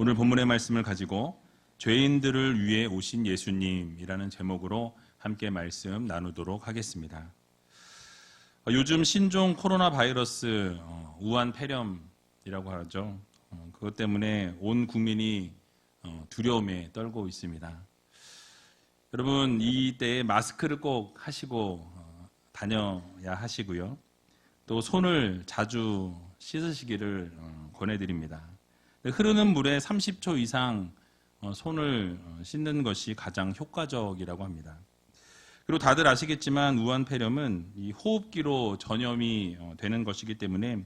오늘 본문의 말씀을 가지고 죄인들을 위해 오신 예수님이라는 제목으로 함께 말씀 나누도록 하겠습니다. 요즘 신종 코로나 바이러스 우한 폐렴이라고 하죠. 그것 때문에 온 국민이 두려움에 떨고 있습니다. 여러분, 이때에 마스크를 꼭 하시고 다녀야 하시고요. 또 손을 자주 씻으시기를 권해드립니다. 흐르는 물에 30초 이상 손을 씻는 것이 가장 효과적이라고 합니다. 그리고 다들 아시겠지만 우한 폐렴은 이 호흡기로 전염이 되는 것이기 때문에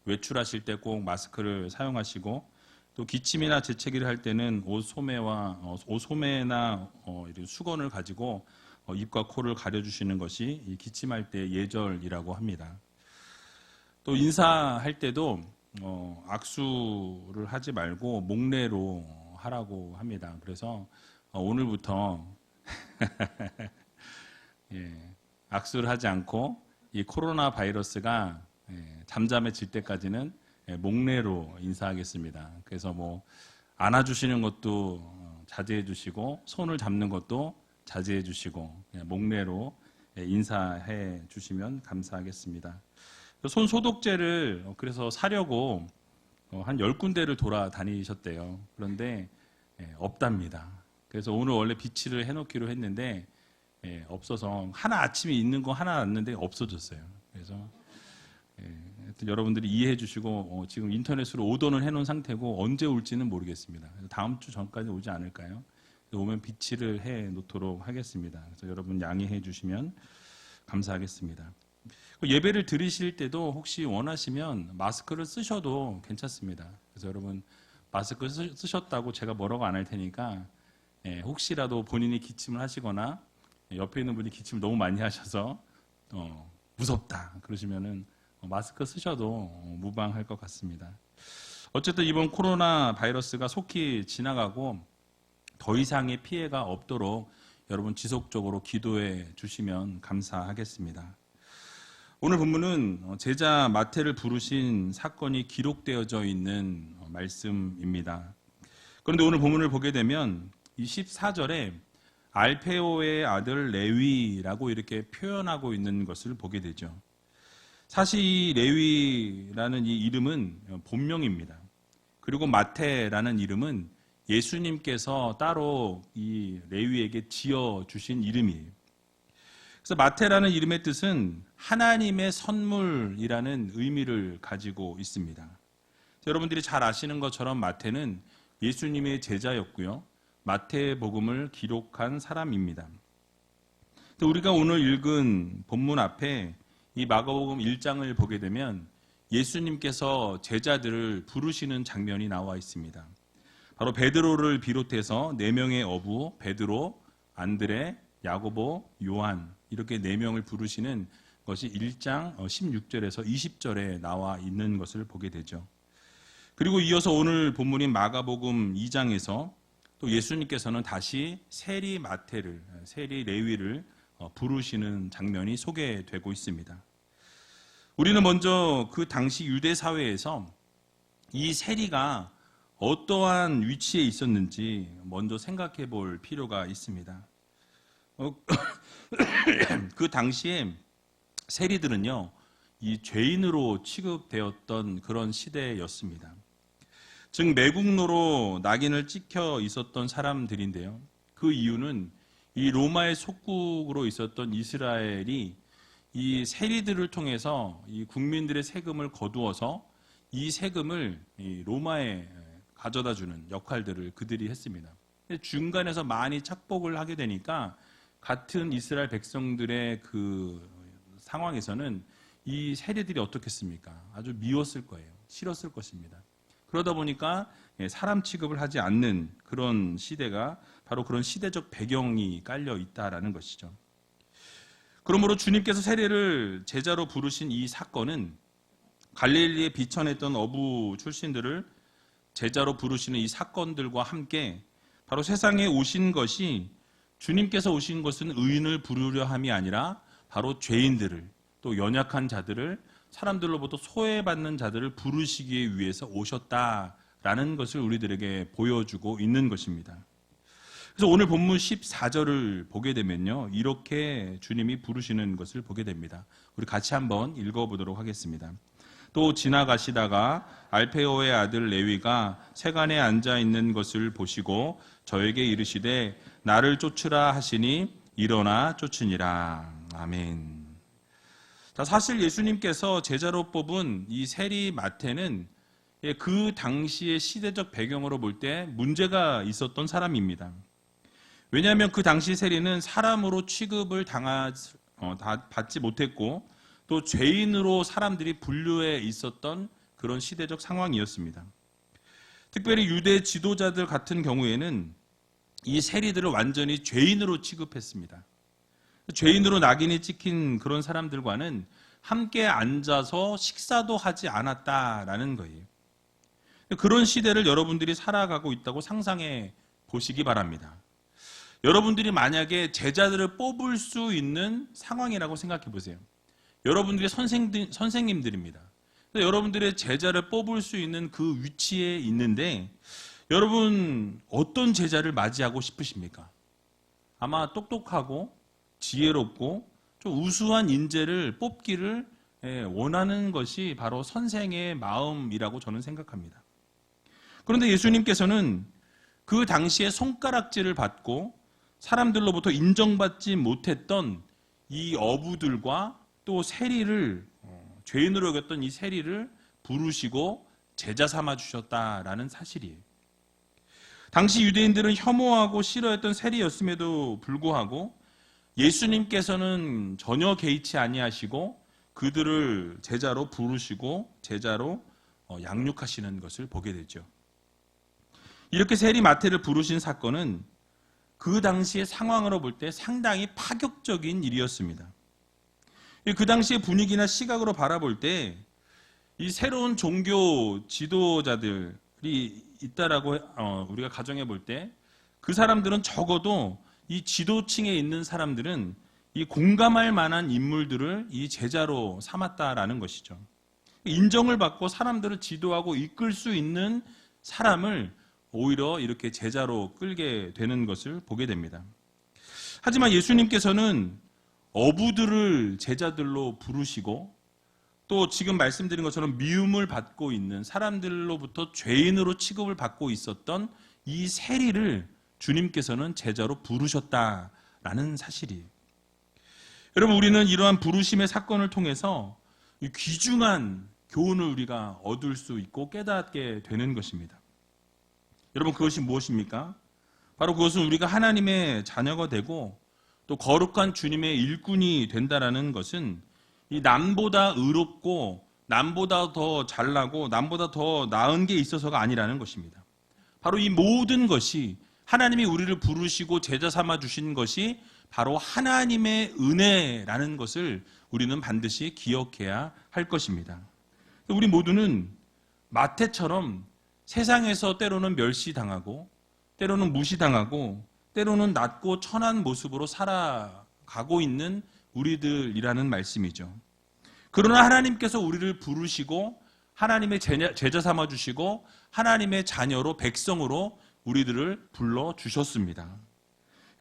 외출하실 때 꼭 마스크를 사용하시고, 또 기침이나 재채기를 할 때는 옷소매나 이런 수건을 가지고 입과 코를 가려주시는 것이 이 기침할 때 예절이라고 합니다. 또 인사할 때도 악수를 하지 말고 목례로 하라고 합니다. 그래서 오늘부터 악수를 하지 않고 이 코로나 바이러스가 잠잠해질 때까지는 목례로 인사하겠습니다. 그래서 안아주시는 것도 자제해 주시고, 손을 잡는 것도 자제해 주시고, 목례로 인사해 주시면 감사하겠습니다. 손 소독제를 그래서 사려고 한 10군데를 돌아다니셨대요. 그런데 없답니다. 그래서 오늘 원래 비치를 해놓기로 했는데 없어서 하나 아침에 있는 거 하나 났는데 없어졌어요. 그래서 하여튼 여러분들이 이해해 주시고 지금 인터넷으로 오더는 해놓은 상태고 언제 올지는 모르겠습니다. 다음 주 전까지 오지 않을까요? 오면 비치를 해 놓도록 하겠습니다. 그래서 여러분 양해해 주시면 감사하겠습니다. 예배를 드리실 때도 혹시 원하시면 마스크를 쓰셔도 괜찮습니다. 그래서 여러분 마스크 쓰셨다고 제가 뭐라고 안 할 테니까 혹시라도 본인이 기침을 하시거나 옆에 있는 분이 기침을 너무 많이 하셔서 무섭다 그러시면은 마스크 쓰셔도 무방할 것 같습니다. 어쨌든 이번 코로나 바이러스가 속히 지나가고 더 이상의 피해가 없도록 여러분 지속적으로 기도해 주시면 감사하겠습니다. 오늘 본문은 제자 마태를 부르신 사건이 기록되어져 있는 말씀입니다. 그런데 오늘 본문을 보게 되면 14절에 알페오의 아들 레위라고 이렇게 표현하고 있는 것을 보게 되죠. 사실 이 레위라는 이 이름은 본명입니다. 그리고 마태라는 이름은 예수님께서 따로 이 레위에게 지어주신 이름이에요. 그래서 마태라는 이름의 뜻은 하나님의 선물이라는 의미를 가지고 있습니다. 여러분들이 잘 아시는 것처럼 마태는 예수님의 제자였고요. 마태복음을 기록한 사람입니다. 우리가 오늘 읽은 본문 앞에 이 마가복음 1장을 보게 되면 예수님께서 제자들을 부르시는 장면이 나와 있습니다. 바로 베드로를 비롯해서 4명의 어부, 베드로, 안드레, 야고보, 요한, 이렇게 4명을 부르시는 것이 1장 16절에서 20절에 나와 있는 것을 보게 되죠. 그리고 이어서 오늘 본문인 마가복음 2장에서 또 예수님께서는 다시 세리 마태를, 세리 레위를 부르시는 장면이 소개되고 있습니다. 우리는 먼저 그 당시 유대 사회에서 이 세리가 어떠한 위치에 있었는지 먼저 생각해 볼 필요가 있습니다. 그 당시에 세리들은요, 이 죄인으로 취급되었던 그런 시대였습니다. 즉 매국노로 낙인을 찍혀 있었던 사람들인데요. 그 이유는 이 로마의 속국으로 있었던 이스라엘이 이 세리들을 통해서 이 국민들의 세금을 거두어서 이 세금을 이 로마에 가져다 주는 역할들을 그들이 했습니다. 중간에서 많이 착복을 하게 되니까 같은 이스라엘 백성들의 그 상황에서는 이 세리들이 어떻겠습니까? 아주 미웠을 거예요. 싫었을 것입니다. 그러다 보니까 사람 취급을 하지 않는 그런 시대가 바로 그런 시대적 배경이 깔려 있다라는 것이죠. 그러므로 주님께서 세리를 제자로 부르신 이 사건은 갈릴리에 비천했던 어부 출신들을 제자로 부르시는 이 사건들과 함께 바로 세상에 오신 것이, 주님께서 오신 것은 의인을 부르려 함이 아니라 바로 죄인들을, 또 연약한 자들을, 사람들로부터 소외받는 자들을 부르시기 위해서 오셨다 라는 것을 우리들에게 보여주고 있는 것입니다. 그래서 오늘 본문 14절을 보게 되면요, 이렇게 주님이 부르시는 것을 보게 됩니다. 우리 같이 한번 읽어보도록 하겠습니다. 또 지나가시다가 알페오의 아들 레위가 세간에 앉아 있는 것을 보시고 저에게 이르시되 나를 쫓으라 하시니 일어나 쫓으니라. 아멘. 자, 사실 예수님께서 제자로 뽑은 이 세리 마태는 그 당시의 시대적 배경으로 볼 때 문제가 있었던 사람입니다. 왜냐하면 그 당시 세리는 사람으로 취급을 받지 못했고 또 죄인으로 사람들이 분류해 있었던 그런 시대적 상황이었습니다. 특별히 유대 지도자들 같은 경우에는 이 세리들을 완전히 죄인으로 취급했습니다. 죄인으로 낙인이 찍힌 그런 사람들과는 함께 앉아서 식사도 하지 않았다라는 거예요. 그런 시대를 여러분들이 살아가고 있다고 상상해 보시기 바랍니다. 여러분들이 만약에 제자들을 뽑을 수 있는 상황이라고 생각해 보세요. 여러분들이 선생님들입니다. 여러분들의 제자를 뽑을 수 있는 그 위치에 있는데 여러분 어떤 제자를 맞이하고 싶으십니까? 아마 똑똑하고 지혜롭고 좀 우수한 인재를 뽑기를 원하는 것이 바로 선생의 마음이라고 저는 생각합니다. 그런데 예수님께서는 그 당시에 손가락질을 받고 사람들로부터 인정받지 못했던 이 어부들과 또 세리를 죄인으로 여겼던 이 세리를 부르시고 제자 삼아 주셨다라는 사실이에요. 당시 유대인들은 혐오하고 싫어했던 세리였음에도 불구하고 예수님께서는 전혀 개의치 아니하시고 그들을 제자로 부르시고 제자로 양육하시는 것을 보게 되죠. 이렇게 세리 마태를 부르신 사건은 그 당시의 상황으로 볼 때 상당히 파격적인 일이었습니다. 그 당시의 분위기나 시각으로 바라볼 때 이 새로운 종교 지도자들이 있다라고 우리가 가정해 볼 때 그 사람들은 적어도 이 지도층에 있는 사람들은 이 공감할 만한 인물들을 이 제자로 삼았다라는 것이죠. 인정을 받고 사람들을 지도하고 이끌 수 있는 사람을 오히려 이렇게 제자로 끌게 되는 것을 보게 됩니다. 하지만 예수님께서는 어부들을 제자들로 부르시고 또 지금 말씀드린 것처럼 미움을 받고 있는 사람들로부터 죄인으로 취급을 받고 있었던 이 세리를 주님께서는 제자로 부르셨다라는 사실이에요. 여러분, 우리는 이러한 부르심의 사건을 통해서 귀중한 교훈을 우리가 얻을 수 있고 깨닫게 되는 것입니다. 여러분, 그것이 무엇입니까? 바로 그것은 우리가 하나님의 자녀가 되고 또 거룩한 주님의 일꾼이 된다라는 것은 이 남보다 의롭고 남보다 더 잘나고 남보다 더 나은 게 있어서가 아니라는 것입니다. 바로 이 모든 것이 하나님이 우리를 부르시고 제자 삼아 주신 것이 바로 하나님의 은혜라는 것을 우리는 반드시 기억해야 할 것입니다. 우리 모두는 마태처럼 세상에서 때로는 멸시당하고 때로는 무시당하고 때로는 낮고 천한 모습으로 살아가고 있는 우리들이라는 말씀이죠. 그러나 하나님께서 우리를 부르시고 하나님의 제자 삼아 주시고 하나님의 자녀로 백성으로 우리들을 불러주셨습니다.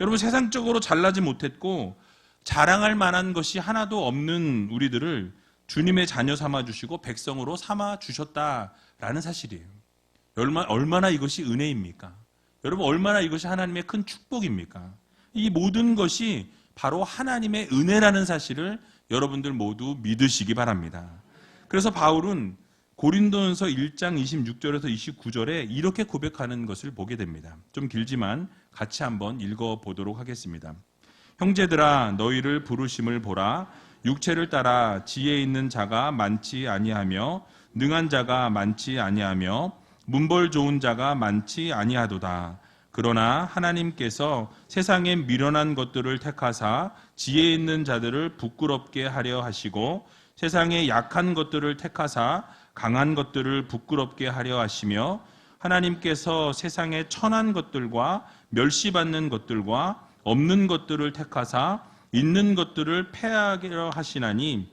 여러분, 세상적으로 잘나지 못했고 자랑할 만한 것이 하나도 없는 우리들을 주님의 자녀 삼아 주시고 백성으로 삼아 주셨다라는 사실이에요. 얼마나 이것이 은혜입니까? 여러분, 얼마나 이것이 하나님의 큰 축복입니까? 이 모든 것이 바로 하나님의 은혜라는 사실을 여러분들 모두 믿으시기 바랍니다. 그래서 바울은 고린도전서 1장 26절에서 29절에 이렇게 고백하는 것을 보게 됩니다. 좀 길지만 같이 한번 읽어보도록 하겠습니다. 형제들아, 너희를 부르심을 보라. 육체를 따라 지혜 있는 자가 많지 아니하며 능한 자가 많지 아니하며 문벌 좋은 자가 많지 아니하도다. 그러나 하나님께서 세상에 미련한 것들을 택하사 지혜 있는 자들을 부끄럽게 하려 하시고 세상에 약한 것들을 택하사 강한 것들을 부끄럽게 하려 하시며 하나님께서 세상에 천한 것들과 멸시받는 것들과 없는 것들을 택하사 있는 것들을 패하려 하시나니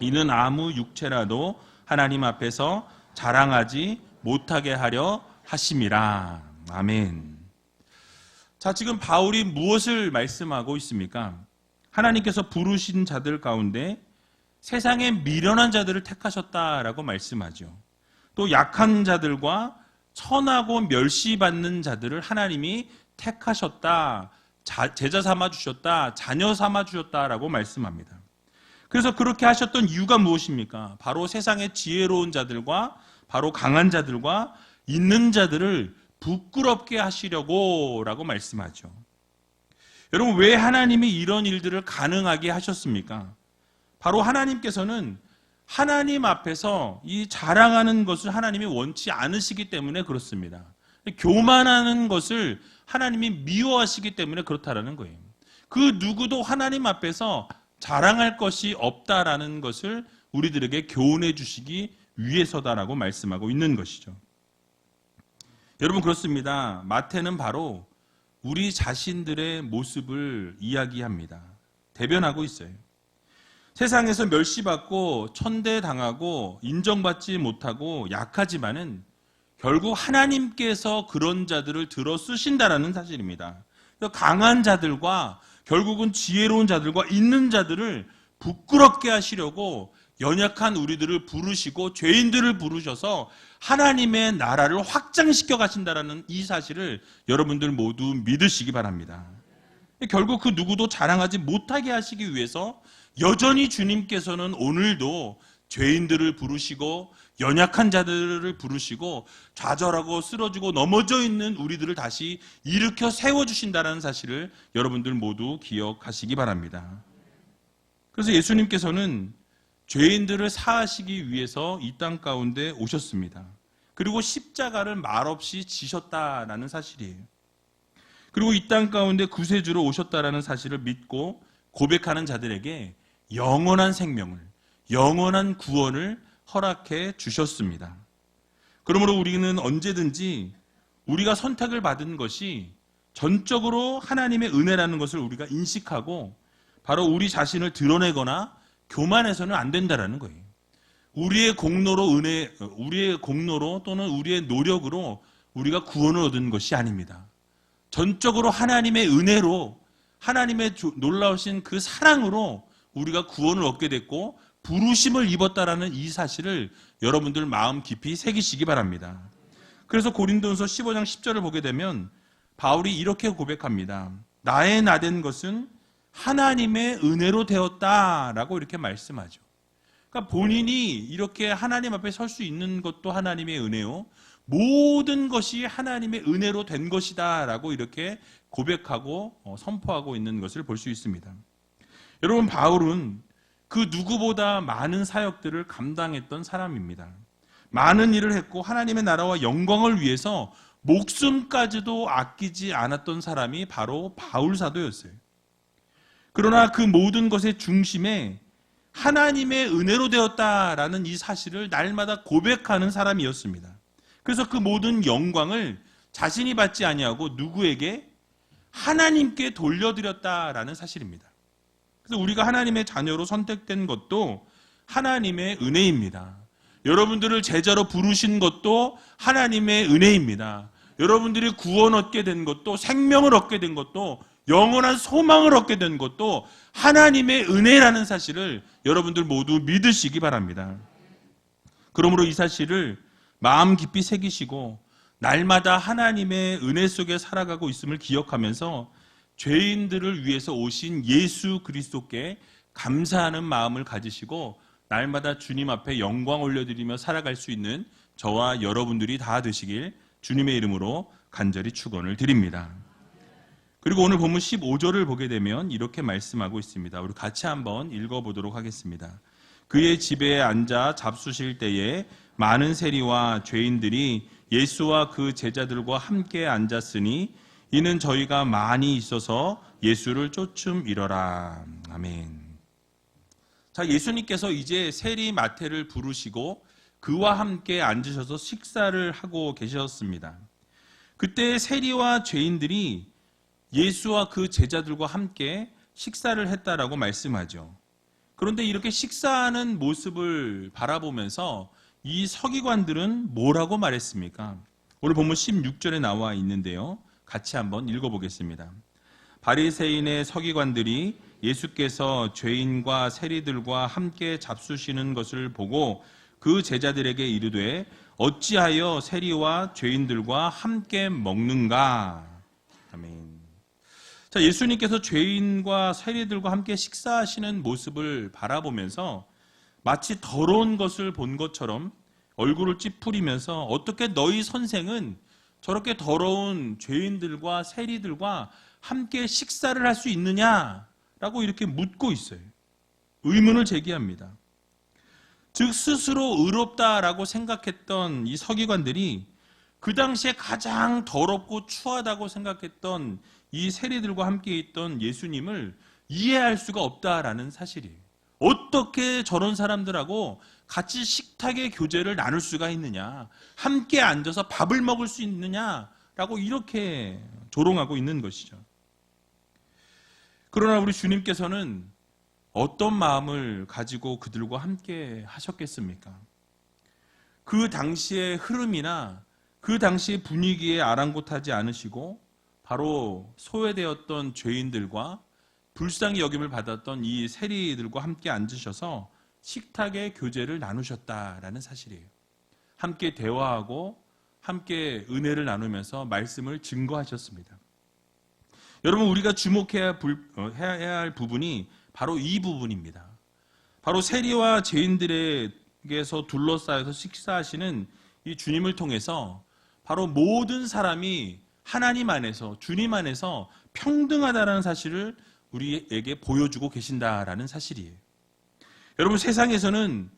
이는 아무 육체라도 하나님 앞에서 자랑하지 못하게 하려 하심이라. 아멘. 자, 지금 바울이 무엇을 말씀하고 있습니까? 하나님께서 부르신 자들 가운데 세상에 미련한 자들을 택하셨다라고 말씀하죠. 또 약한 자들과 천하고 멸시받는 자들을 하나님이 택하셨다, 제자 삼아 주셨다, 자녀 삼아 주셨다라고 말씀합니다. 그래서 그렇게 하셨던 이유가 무엇입니까? 바로 세상의 지혜로운 자들과 바로 강한 자들과 있는 자들을 부끄럽게 하시려고 라고 말씀하죠. 여러분, 왜 하나님이 이런 일들을 가능하게 하셨습니까? 바로 하나님께서는 하나님 앞에서 이 자랑하는 것을 하나님이 원치 않으시기 때문에 그렇습니다. 교만하는 것을 하나님이 미워하시기 때문에 그렇다라는 거예요. 그 누구도 하나님 앞에서 자랑할 것이 없다라는 것을 우리들에게 교훈해 주시기 위해서다라고 말씀하고 있는 것이죠. 여러분, 그렇습니다. 마태는 바로 우리 자신들의 모습을 이야기합니다. 대변하고 있어요. 세상에서 멸시받고 천대당하고 인정받지 못하고 약하지만은 결국 하나님께서 그런 자들을 들어 쓰신다라는 사실입니다. 강한 자들과 결국은 지혜로운 자들과 있는 자들을 부끄럽게 하시려고 연약한 우리들을 부르시고 죄인들을 부르셔서 하나님의 나라를 확장시켜 가신다라는 이 사실을 여러분들 모두 믿으시기 바랍니다. 결국 그 누구도 자랑하지 못하게 하시기 위해서 여전히 주님께서는 오늘도 죄인들을 부르시고 연약한 자들을 부르시고 좌절하고 쓰러지고 넘어져 있는 우리들을 다시 일으켜 세워주신다는 사실을 여러분들 모두 기억하시기 바랍니다. 그래서 예수님께서는 죄인들을 사하시기 위해서 이 땅 가운데 오셨습니다. 그리고 십자가를 말없이 지셨다라는 사실이에요. 그리고 이 땅 가운데 구세주로 오셨다라는 사실을 믿고 고백하는 자들에게 영원한 생명을, 영원한 구원을 허락해 주셨습니다. 그러므로 우리는 언제든지 우리가 선택을 받은 것이 전적으로 하나님의 은혜라는 것을 우리가 인식하고 바로 우리 자신을 드러내거나 교만해서는 안 된다라는 거예요. 우리의 공로로 또는 우리의 노력으로 우리가 구원을 얻은 것이 아닙니다. 전적으로 하나님의 은혜로, 하나님의 놀라우신 그 사랑으로 우리가 구원을 얻게 됐고 부르심을 입었다라는 이 사실을 여러분들 마음 깊이 새기시기 바랍니다. 그래서 고린도전서 15장 10절을 보게 되면 바울이 이렇게 고백합니다. 나의 나된 것은 하나님의 은혜로 되었다라고 이렇게 말씀하죠. 그러니까 본인이 이렇게 하나님 앞에 설 수 있는 것도 하나님의 은혜요, 모든 것이 하나님의 은혜로 된 것이다라고 이렇게 고백하고 선포하고 있는 것을 볼 수 있습니다. 여러분, 바울은 그 누구보다 많은 사역들을 감당했던 사람입니다. 많은 일을 했고 하나님의 나라와 영광을 위해서 목숨까지도 아끼지 않았던 사람이 바로 바울 사도였어요. 그러나 그 모든 것의 중심에 하나님의 은혜로 되었다라는 이 사실을 날마다 고백하는 사람이었습니다. 그래서 그 모든 영광을 자신이 받지 아니하고 누구에게? 하나님께 돌려드렸다라는 사실입니다. 그래서 우리가 하나님의 자녀로 선택된 것도 하나님의 은혜입니다. 여러분들을 제자로 부르신 것도 하나님의 은혜입니다. 여러분들이 구원 얻게 된 것도, 생명을 얻게 된 것도, 영원한 소망을 얻게 된 것도 하나님의 은혜라는 사실을 여러분들 모두 믿으시기 바랍니다. 그러므로 이 사실을 마음 깊이 새기시고 날마다 하나님의 은혜 속에 살아가고 있음을 기억하면서 죄인들을 위해서 오신 예수 그리스도께 감사하는 마음을 가지시고 날마다 주님 앞에 영광 올려드리며 살아갈 수 있는 저와 여러분들이 다 되시길 주님의 이름으로 간절히 축원을 드립니다. 그리고 오늘 본문 15절을 보게 되면 이렇게 말씀하고 있습니다. 우리 같이 한번 읽어보도록 하겠습니다. 그의 집에 앉아 잡수실 때에 많은 세리와 죄인들이 예수와 그 제자들과 함께 앉았으니 이는 저희가 많이 있어서 예수를 쫓음이러라. 아멘. 자, 예수님께서 이제 세리 마태를 부르시고 그와 함께 앉으셔서 식사를 하고 계셨습니다. 그때 세리와 죄인들이 예수와 그 제자들과 함께 식사를 했다라고 말씀하죠. 그런데 이렇게 식사하는 모습을 바라보면서 이 서기관들은 뭐라고 말했습니까? 오늘 본문 16절에 나와 있는데요. 같이 한번 읽어보겠습니다. 바리새인의 서기관들이 예수께서 죄인과 세리들과 함께 잡수시는 것을 보고 그 제자들에게 이르되 어찌하여 세리와 죄인들과 함께 먹는가? 아멘. 자, 예수님께서 죄인과 세리들과 함께 식사하시는 모습을 바라보면서 마치 더러운 것을 본 것처럼 얼굴을 찌푸리면서 어떻게 너희 선생은 저렇게 더러운 죄인들과 세리들과 함께 식사를 할 수 있느냐라고 이렇게 묻고 있어요. 의문을 제기합니다. 즉 스스로 의롭다라고 생각했던 이 서기관들이 그 당시에 가장 더럽고 추하다고 생각했던 이 세리들과 함께 있던 예수님을 이해할 수가 없다라는 사실이에요. 어떻게 저런 사람들하고 같이 식탁의 교제를 나눌 수가 있느냐, 함께 앉아서 밥을 먹을 수 있느냐라고 이렇게 조롱하고 있는 것이죠. 그러나 우리 주님께서는 어떤 마음을 가지고 그들과 함께 하셨겠습니까? 그 당시의 흐름이나 그 당시의 분위기에 아랑곳하지 않으시고 바로 소외되었던 죄인들과 불쌍히 여김을 받았던 이 세리들과 함께 앉으셔서 식탁의 교제를 나누셨다라는 사실이에요. 함께 대화하고 함께 은혜를 나누면서 말씀을 증거하셨습니다. 여러분, 우리가 주목해야 할 부분이 바로 이 부분입니다. 바로 세리와 죄인들에게서 둘러싸여서 식사하시는 이 주님을 통해서 바로 모든 사람이 하나님 안에서, 주님 안에서 평등하다는 사실을 우리에게 보여주고 계신다라는 사실이에요. 여러분, 세상에서는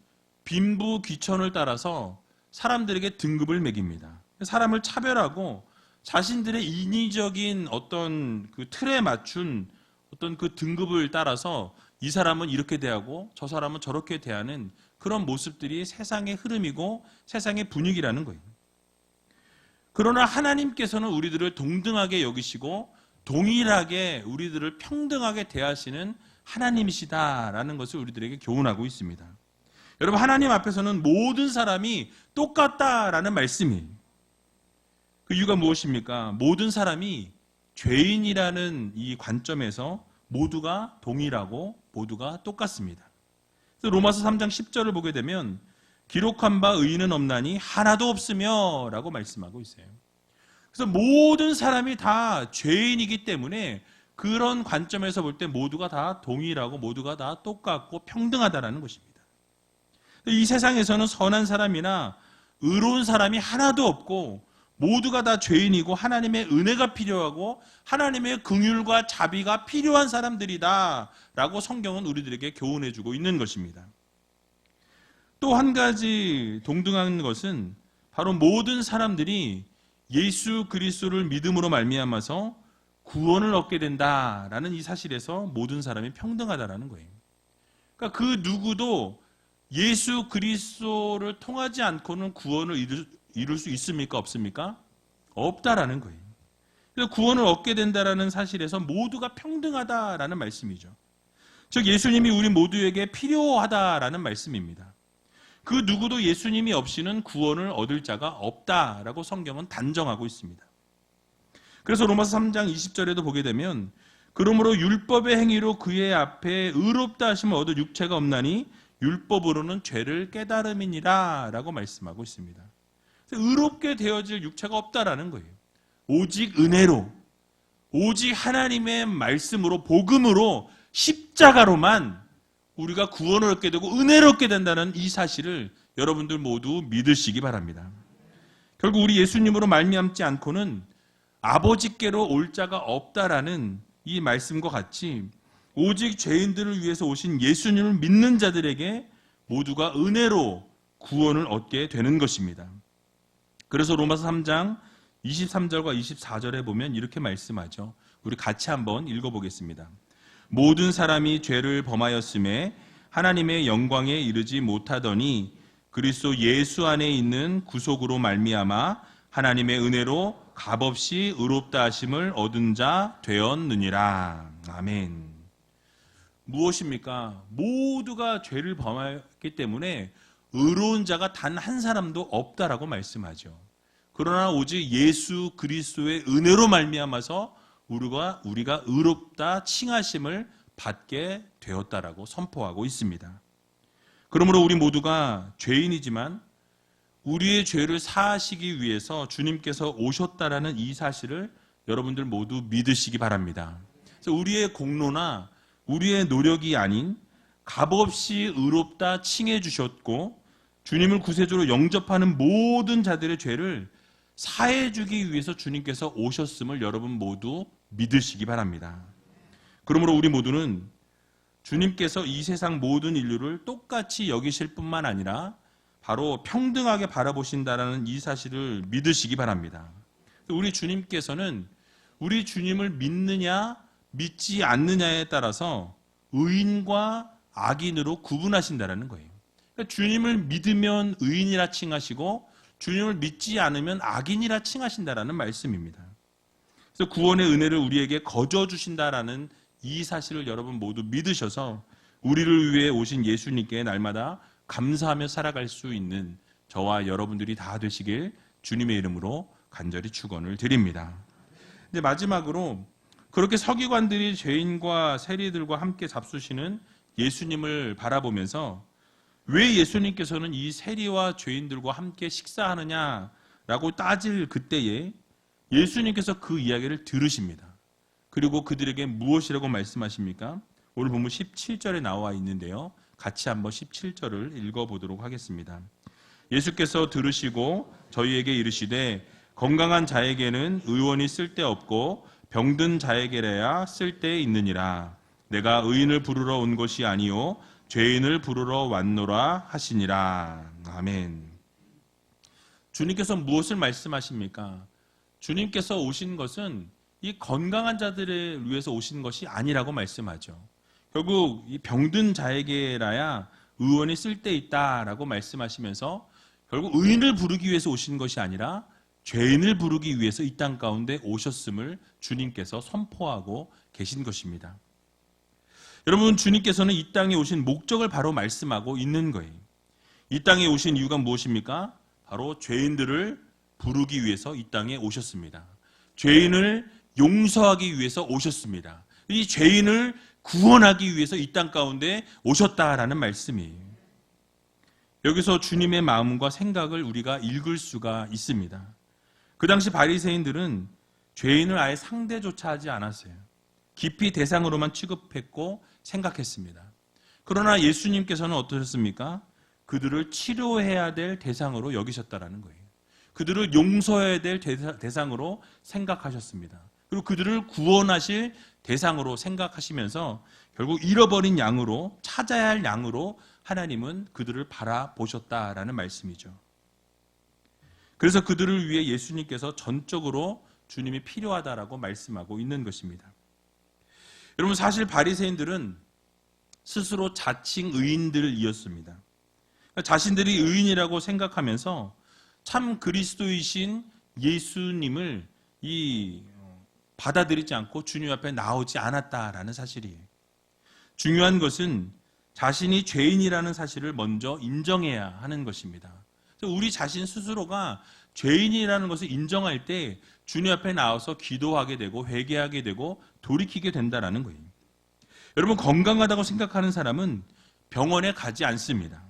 빈부 귀천을 따라서 사람들에게 등급을 매깁니다. 사람을 차별하고 자신들의 인위적인 어떤 그 틀에 맞춘 어떤 그 등급을 따라서 이 사람은 이렇게 대하고 저 사람은 저렇게 대하는 그런 모습들이 세상의 흐름이고 세상의 분위기라는 거예요. 그러나 하나님께서는 우리들을 동등하게 여기시고 동일하게 우리들을 평등하게 대하시는 하나님이시다라는 것을 우리들에게 교훈하고 있습니다. 여러분, 하나님 앞에서는 모든 사람이 똑같다라는 말씀이에요. 그 이유가 무엇입니까? 모든 사람이 죄인이라는 이 관점에서 모두가 동일하고 모두가 똑같습니다. 그래서 로마서 3장 10절을 보게 되면 기록한 바 의인은 없나니 하나도 없으며 라고 말씀하고 있어요. 그래서 모든 사람이 다 죄인이기 때문에 그런 관점에서 볼 때 모두가 다 동일하고 모두가 다 똑같고 평등하다라는 것입니다. 이 세상에서는 선한 사람이나 의로운 사람이 하나도 없고 모두가 다 죄인이고 하나님의 은혜가 필요하고 하나님의 긍휼과 자비가 필요한 사람들이다 라고 성경은 우리들에게 교훈해주고 있는 것입니다. 또 한 가지 동등한 것은 바로 모든 사람들이 예수 그리스도를 믿음으로 말미암아서 구원을 얻게 된다라는 이 사실에서 모든 사람이 평등하다라는 거예요. 그러니까 그 누구도 예수 그리스도를 통하지 않고는 구원을 이룰 수 있습니까? 없습니까? 없다라는 거예요. 그래서 구원을 얻게 된다라는 사실에서 모두가 평등하다라는 말씀이죠. 즉 예수님이 우리 모두에게 필요하다라는 말씀입니다. 그 누구도 예수님이 없이는 구원을 얻을 자가 없다라고 성경은 단정하고 있습니다. 그래서 로마서 3장 20절에도 보게 되면 그러므로 율법의 행위로 그의 앞에 의롭다 하심을 얻을 육체가 없나니 율법으로는 죄를 깨달음이니라 라고 말씀하고 있습니다. 의롭게 되어질 육체가 없다라는 거예요. 오직 은혜로, 오직 하나님의 말씀으로, 복음으로, 십자가로만 우리가 구원을 얻게 되고 은혜를 얻게 된다는 이 사실을 여러분들 모두 믿으시기 바랍니다. 결국 우리 예수님으로 말미암지 않고는 아버지께로 올 자가 없다라는 이 말씀과 같이 오직 죄인들을 위해서 오신 예수님을 믿는 자들에게 모두가 은혜로 구원을 얻게 되는 것입니다. 그래서 로마서 3장 23절과 24절에 보면 이렇게 말씀하죠. 우리 같이 한번 읽어보겠습니다. 모든 사람이 죄를 범하였음에 하나님의 영광에 이르지 못하더니 그리스도 예수 안에 있는 구속으로 말미암아 하나님의 은혜로 값없이 의롭다 하심을 얻은 자 되었느니라. 아멘. 무엇입니까? 모두가 죄를 범했기 때문에 의로운 자가 단 한 사람도 없다라고 말씀하죠. 그러나 오직 예수 그리스도의 은혜로 말미암아서 우리가 의롭다 칭하심을 받게 되었다라고 선포하고 있습니다. 그러므로 우리 모두가 죄인이지만 우리의 죄를 사하시기 위해서 주님께서 오셨다라는 이 사실을 여러분들 모두 믿으시기 바랍니다. 그래서 우리의 공로나 우리의 노력이 아닌 값없이 의롭다 칭해 주셨고 주님을 구세주로 영접하는 모든 자들의 죄를 사해 주기 위해서 주님께서 오셨음을 여러분 모두 믿으시기 바랍니다. 그러므로 우리 모두는 주님께서 이 세상 모든 인류를 똑같이 여기실 뿐만 아니라 바로 평등하게 바라보신다라는 이 사실을 믿으시기 바랍니다. 우리 주님께서는 우리 주님을 믿느냐 믿지 않느냐에 따라서 의인과 악인으로 구분하신다라는 거예요. 그러니까 주님을 믿으면 의인이라 칭하시고 주님을 믿지 않으면 악인이라 칭하신다라는 말씀입니다. 그래서 구원의 은혜를 우리에게 거저 주신다라는 이 사실을 여러분 모두 믿으셔서 우리를 위해 오신 예수님께 날마다 감사하며 살아갈 수 있는 저와 여러분들이 다 되시길 주님의 이름으로 간절히 축원을 드립니다. 근데 마지막으로 그렇게 서기관들이 죄인과 세리들과 함께 잡수시는 예수님을 바라보면서 왜 예수님께서는 이 세리와 죄인들과 함께 식사하느냐라고 따질 그때에 예수님께서 그 이야기를 들으십니다. 그리고 그들에게 무엇이라고 말씀하십니까? 오늘 본문 17절에 나와 있는데요. 같이 한번 17절을 읽어보도록 하겠습니다. 예수께서 들으시고 저희에게 이르시되 건강한 자에게는 의원이 쓸데없고 병든 자에게라야 쓸데 있느니라. 내가 의인을 부르러 온 것이 아니요 죄인을 부르러 왔노라 하시니라. 아멘. 주님께서 무엇을 말씀하십니까? 주님께서 오신 것은 이 건강한 자들을 위해서 오신 것이 아니라고 말씀하죠. 결국 이 병든 자에게라야 의원이 쓸데 있다라고 말씀하시면서 결국 의인을 부르기 위해서 오신 것이 아니라 죄인을 부르기 위해서 이 땅 가운데 오셨음을 주님께서 선포하고 계신 것입니다. 여러분, 주님께서는 이 땅에 오신 목적을 바로 말씀하고 있는 거예요. 이 땅에 오신 이유가 무엇입니까? 바로 죄인들을 부르기 위해서 이 땅에 오셨습니다. 죄인을 용서하기 위해서 오셨습니다. 이 죄인을 구원하기 위해서 이 땅 가운데 오셨다라는 말씀이에요. 여기서 주님의 마음과 생각을 우리가 읽을 수가 있습니다. 그 당시 바리새인들은 죄인을 아예 상대조차 하지 않았어요. 깊이 대상으로만 취급했고 생각했습니다. 그러나 예수님께서는 어떠셨습니까? 그들을 치료해야 될 대상으로 여기셨다라는 거예요. 그들을 용서해야 될 대상으로 생각하셨습니다. 그리고 그들을 구원하실 대상으로 생각하시면서 결국 잃어버린 양으로, 찾아야 할 양으로 하나님은 그들을 바라보셨다라는 말씀이죠. 그래서 그들을 위해 예수님께서 전적으로 주님이 필요하다라고 말씀하고 있는 것입니다. 여러분, 사실 바리새인들은 스스로 자칭 의인들이었습니다. 자신들이 의인이라고 생각하면서 참 그리스도이신 예수님을 받아들이지 않고 주님 앞에 나오지 않았다라는 사실이에요. 중요한 것은 자신이 죄인이라는 사실을 먼저 인정해야 하는 것입니다. 우리 자신 스스로가 죄인이라는 것을 인정할 때 주님 앞에 나와서 기도하게 되고 회개하게 되고 돌이키게 된다는 거예요. 여러분, 건강하다고 생각하는 사람은 병원에 가지 않습니다.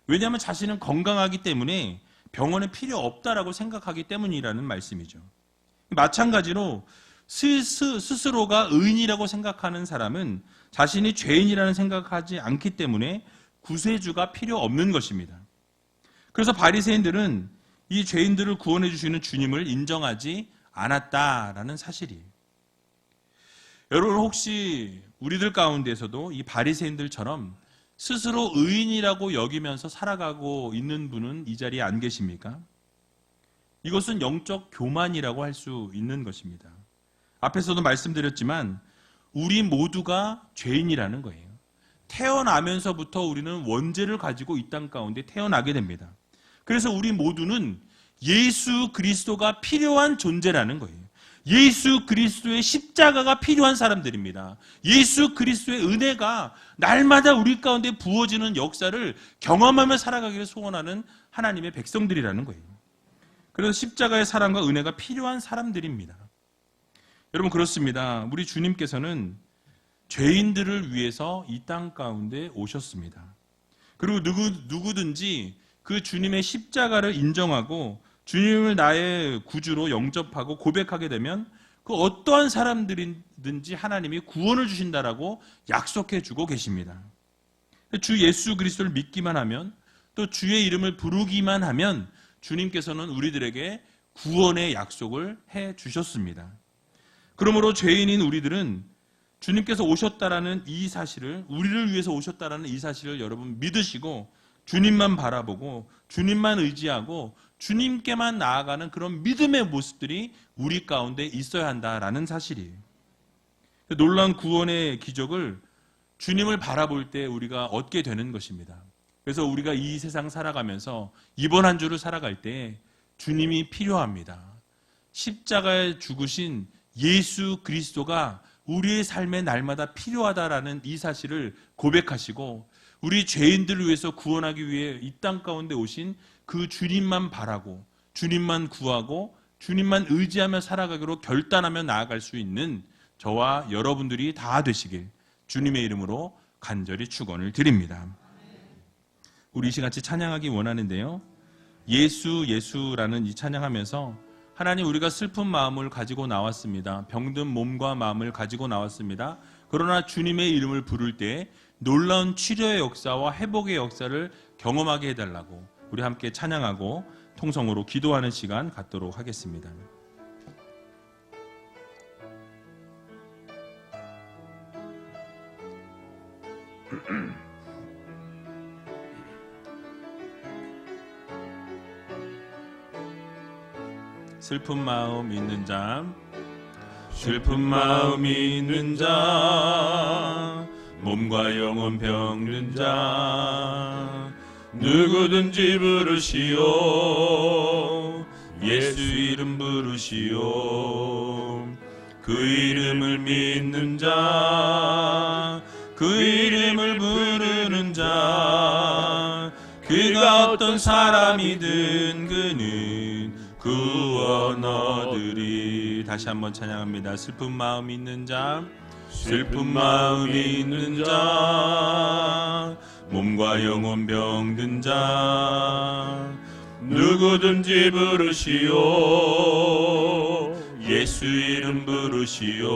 왜냐하면 자신은 건강하기 때문에 병원에 필요 없다라고 생각하기 때문이라는 말씀이죠. 마찬가지로 스스로가 의인이라고 생각하는 사람은 자신이 죄인이라는 생각하지 않기 때문에 구세주가 필요 없는 것입니다. 그래서 바리새인들은 이 죄인들을 구원해 주시는 주님을 인정하지 않았다라는 사실이에요. 여러분, 혹시 우리들 가운데서도 이 바리새인들처럼 스스로 의인이라고 여기면서 살아가고 있는 분은 이 자리에 안 계십니까? 이것은 영적 교만이라고 할 수 있는 것입니다. 앞에서도 말씀드렸지만 우리 모두가 죄인이라는 거예요. 태어나면서부터 우리는 원죄를 가지고 이 땅 가운데 태어나게 됩니다. 그래서 우리 모두는 예수 그리스도가 필요한 존재라는 거예요. 예수 그리스도의 십자가가 필요한 사람들입니다. 예수 그리스도의 은혜가 날마다 우리 가운데 부어지는 역사를 경험하며 살아가기를 소원하는 하나님의 백성들이라는 거예요. 그래서 십자가의 사랑과 은혜가 필요한 사람들입니다. 여러분, 그렇습니다. 우리 주님께서는 죄인들을 위해서 이 땅 가운데 오셨습니다. 그리고 누구든지 그 주님의 십자가를 인정하고 주님을 나의 구주로 영접하고 고백하게 되면 그 어떠한 사람들이든지 하나님이 구원을 주신다라고 약속해 주고 계십니다. 주 예수 그리스도를 믿기만 하면, 또 주의 이름을 부르기만 하면 주님께서는 우리들에게 구원의 약속을 해 주셨습니다. 그러므로 죄인인 우리들은 주님께서 오셨다라는 이 사실을, 우리를 위해서 오셨다라는 이 사실을 여러분 믿으시고 주님만 바라보고 주님만 의지하고 주님께만 나아가는 그런 믿음의 모습들이 우리 가운데 있어야 한다라는 사실이에요. 놀라운 구원의 기적을 주님을 바라볼 때 우리가 얻게 되는 것입니다. 그래서 우리가 이 세상 살아가면서 이번 한 주를 살아갈 때 주님이 필요합니다. 십자가에 죽으신 예수 그리스도가 우리의 삶에 날마다 필요하다라는 이 사실을 고백하시고, 우리 죄인들을 위해서 구원하기 위해 이 땅 가운데 오신 그 주님만 바라고 주님만 구하고 주님만 의지하며 살아가기로 결단하며 나아갈 수 있는 저와 여러분들이 다 되시길 주님의 이름으로 간절히 축원을 드립니다. 우리 이 시간같이 찬양하기 원하는데요, 예수 예수라는 이 찬양하면서 하나님, 우리가 슬픈 마음을 가지고 나왔습니다. 병든 몸과 마음을 가지고 나왔습니다. 그러나 주님의 이름을 부를 때 놀라운 치료의 역사와 회복의 역사를 경험하게 해달라고 우리 함께 찬양하고 통성으로 기도하는 시간 갖도록 하겠습니다. 슬픈 마음 있는 자, 슬픈 마음 있는 자, 몸과 영혼 병든 자, 누구든지 부르시오. 예수 이름 부르시오. 그 이름을 믿는 자, 그 이름을 부르는 자, 그가 어떤 사람이든 그는 구원 얻으리. 다시 한번 찬양합니다. 슬픈 마음 있는 자, 슬픈 마음 있는 자, 몸과 영혼 병든 자, 누구든지 부르시오. 예수 이름 부르시오.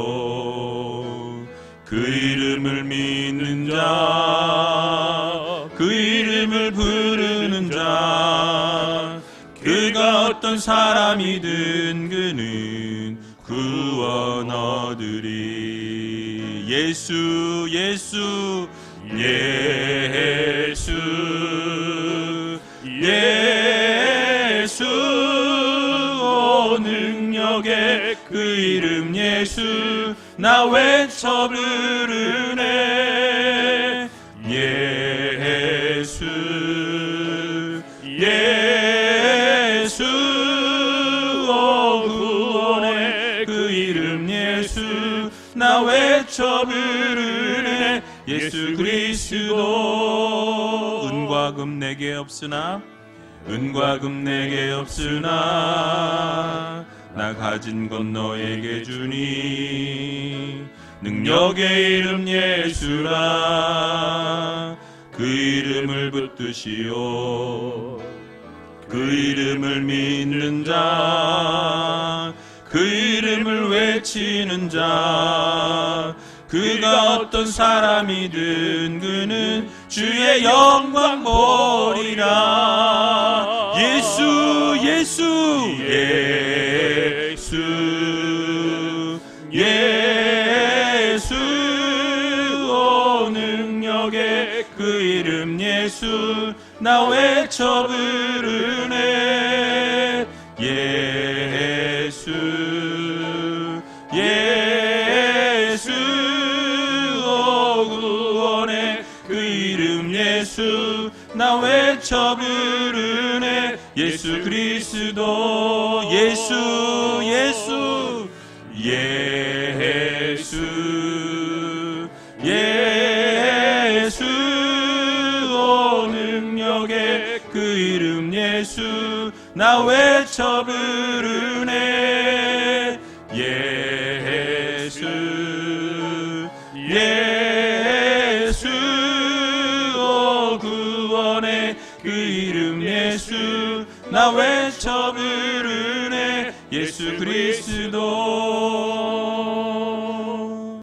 그 이름을 믿는 자, 그 이름을 부르는 자, 그가 어떤 사람이든 그는 구원 얻으리. 예수 예수 예수 예수, 오 능력의 그 이름 예수, 나 외쳐 부르네. 예수 예수, 오 구원의 그 이름 예수, 나 외쳐 부르네. 예수 그리스도. 은과 금 내게 없으나, 은과 금 내게 없으나, 나 가진 건 너에게 주니. 능력의 이름 예수라. 그 이름을 붙드시오. 그 이름을 믿는 자, 그 이름을 외치는 자, 그가 어떤 사람이든 그는 주의 영광 보리라. 예수 예수 예수 예수, 오 능력의 그 이름 예수, 나 외쳐 부르네. 예수 예수, 오 구원의 그 이름 예수, 나 외쳐 부르네. 예수 그리스도. 예수 예수 예수 예수 오 능력의 그 이름 예수 나 외쳐 부르네 예수 예수 오 구원의 그 이름 예수 나 외쳐 부르네 예수 그리스도